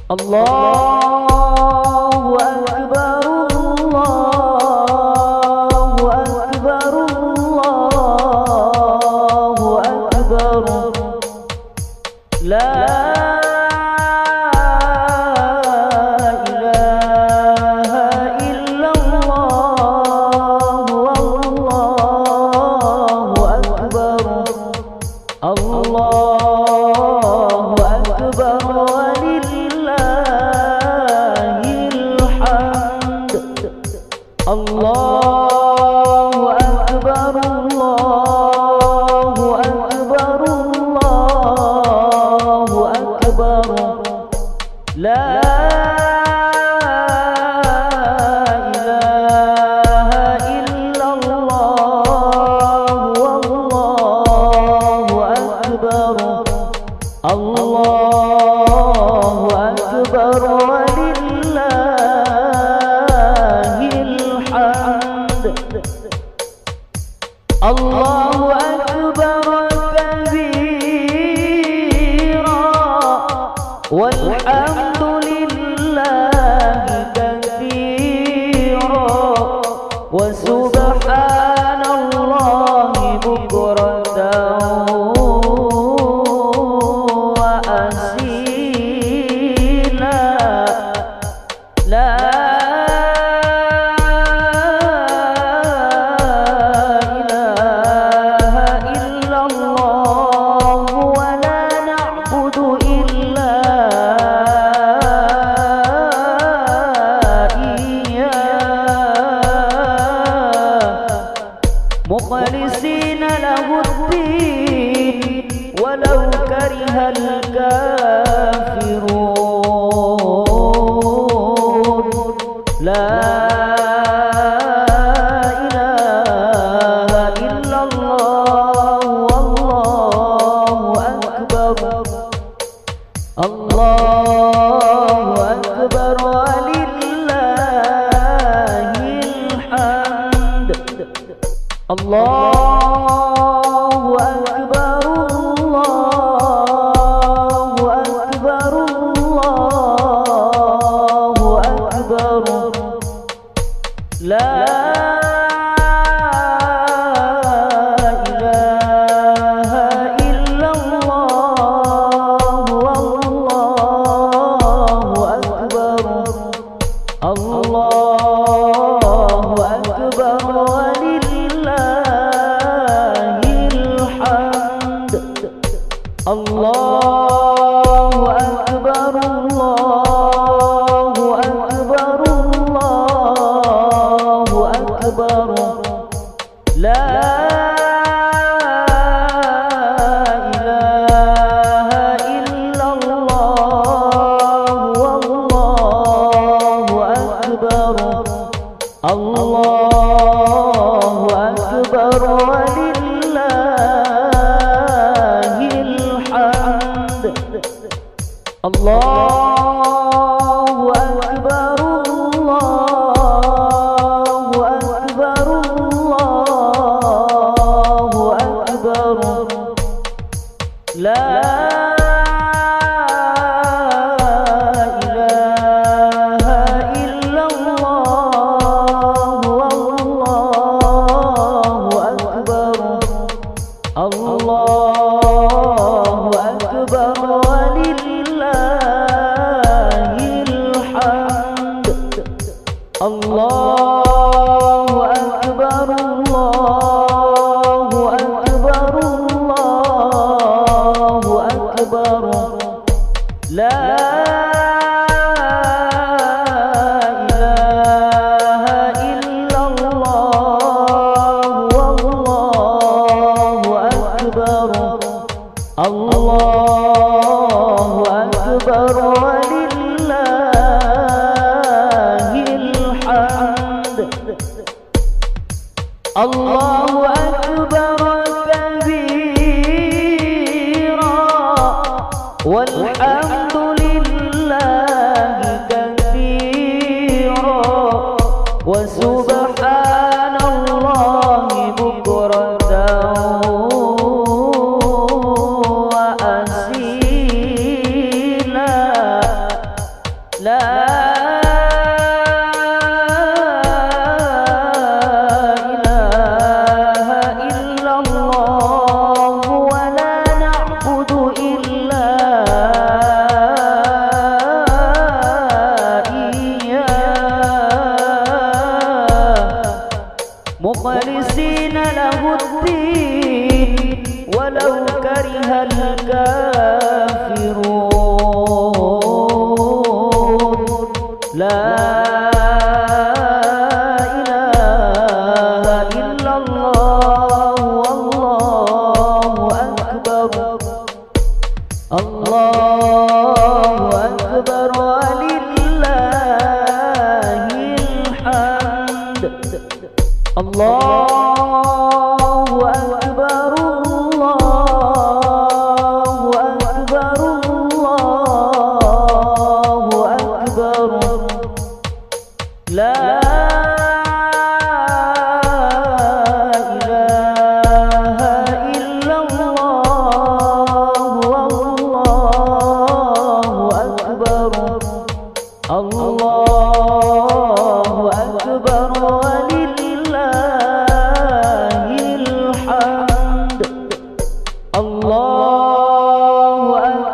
Allahu Akbar, Allahu Akbar, Allahu Akbar. La ilaha illallah, wallahu akbar. Allahu akbar walillahil hamd. Allahu akbar, Allahu akbar, Allahu akbar. La ilaha illallah, wallahu akbar. Allahu akbar walillahil hamd. Allahu akbar kabira walhamdulillahi katsira wa subhanallahi bukratan wa asila. La ilaha illallah wa la na'budu illa mukhlisina lahuddin walau karihal kafirun. La ilaha illallah, wallahu akbar. Allahu akbar walillahil hamd. Allahu akbar, Allahu akbar, Allahu akbar. La ilaha illallah, wallahu akbar. Allahu akbar walillahil hamd. Allahu akbar, Allahu akbar, Allahu akbar. La ilaha illallah, wallahu akbar. Allahu akbar walillahil hamd. Allahu akbar, Allahu akbar, Allahu akbar. La ilaha illallah, wallahu akbar. Allahu akbar walillahil hamd. Allahu akbar, Allahu akbar, Allahu akbar. La ilaha illallah, wallahu akbar. Allahu akbar walillahil hamd. Allahu akbar kabira walhamdulillahi katsira wa subhanallahi bukratan wa asila. الكافرون لا إله إلا الله والله أكبر الله أكبر ولله الحمد الله أكبر الله أكبر الله أكبر لا إله إلا الله والله أكبر الله أكبر ولله الحمد الله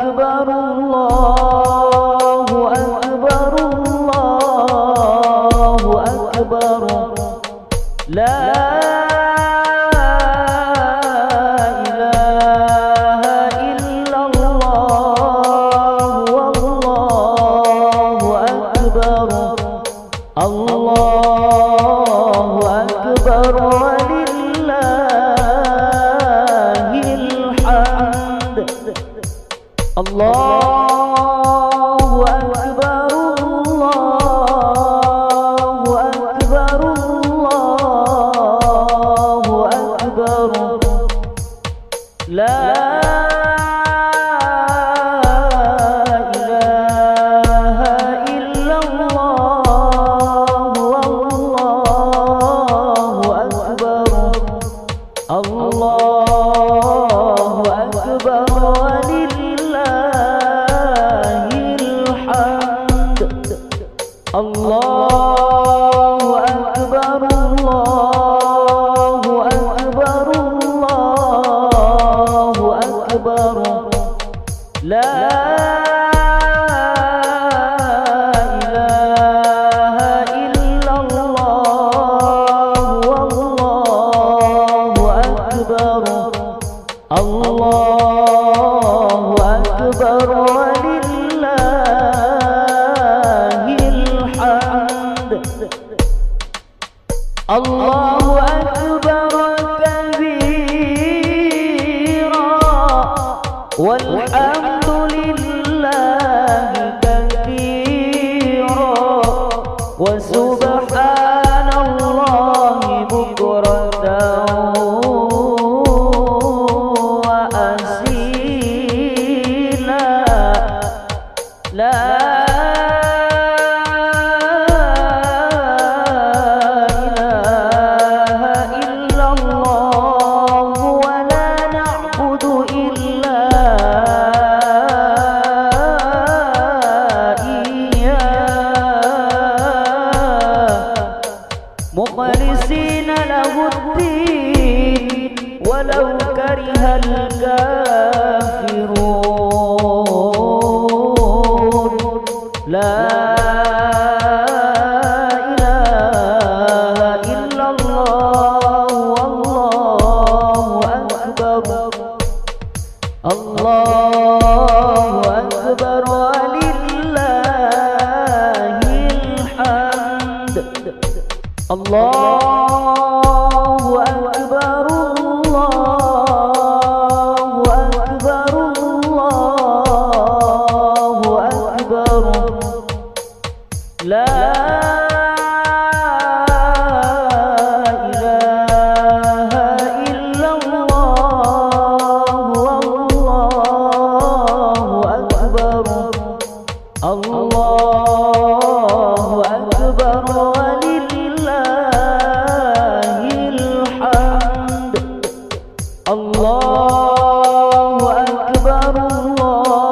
أكبر الله أكبر الله أكبر لا إله إلا الله والله أكبر الله أكبر ولله الحمد الله أكبر الله أكبر الله أكبر لا إله إلا الله والله أكبر الله أكبر ولله الحمد الله أكبر الله أكبر الله أكبر لا إله إلا الله والله أكبر الله أكبر ولله الحمد الله أكبر كبيرا والحمد لله كثيرا وسبحان الله بكرة وأصيلا لا مخلصين له الدين ولو كره الكافرون لا إله إلا الله والله أكبر الله أكبر ولله الحمد الله أكبر الله أكبر الله أكبر لا إله إلا الله والله أكبر الله أكبر ولله الحمد الله أكبر الله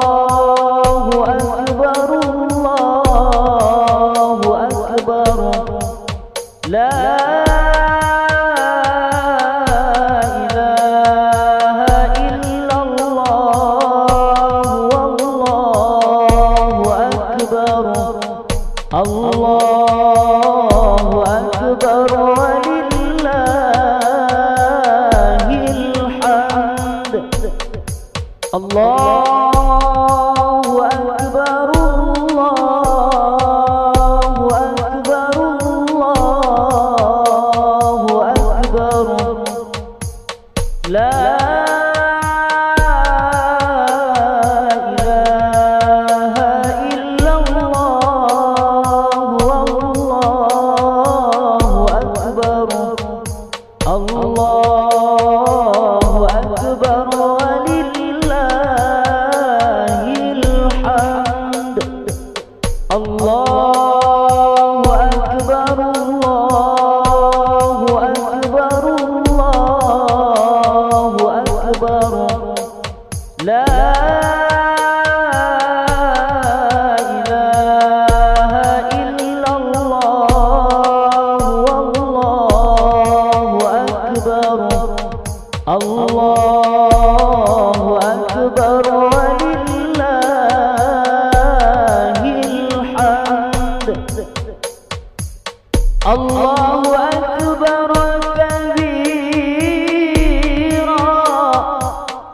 Allahu akbar kabira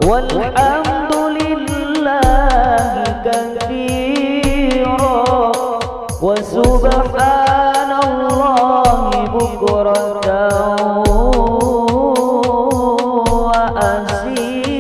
walhamdulillahi katsira wa subhanallahi bukratan wa asila.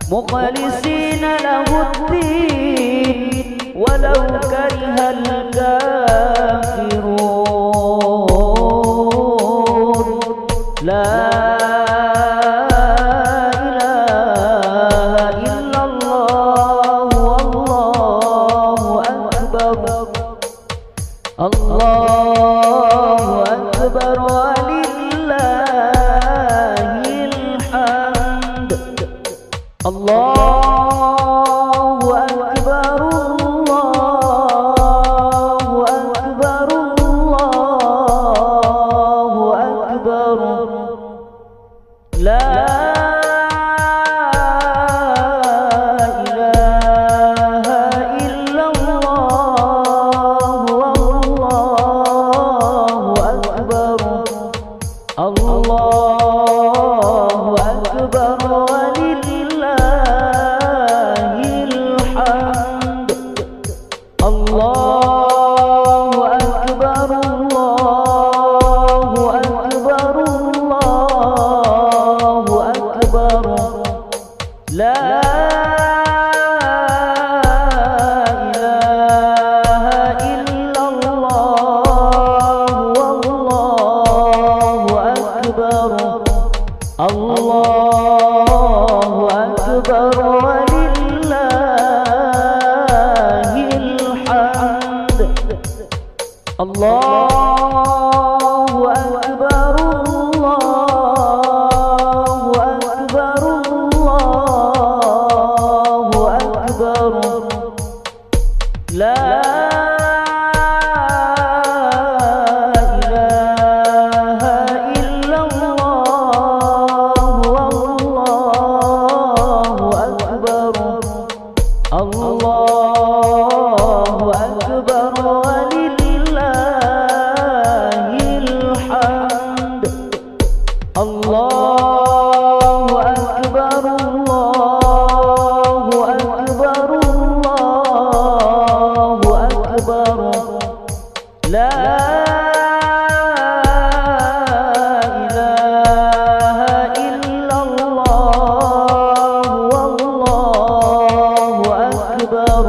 Mukhlisina lahuddin walau karihal kafirun. La ilaha illallah wallahu akbar. Allahu akbar walillahil hamd. Allahu akbar, Allahu akbar, Allahu akbar. La ilaha illallah wallahu akbar. Allahu akbar Allahu akbar, Allahu akbar, Allahu akbar. La ilaha illallah wallahu akbar. Allahu akbar Allahu akbar, Allahu akbar, Allahu akbar. La ilaha illallah wallahu akbar. Allahu akbar Allahu akbar, Allahu akbar, Allahu akbar. La ilaha illallah wallahu akbar.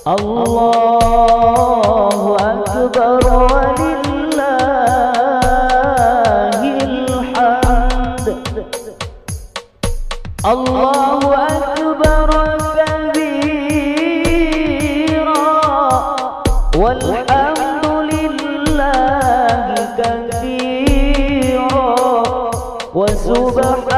Allahu akbar Allahu akbar kabira walhamdulillahi katsira wa subhanallahi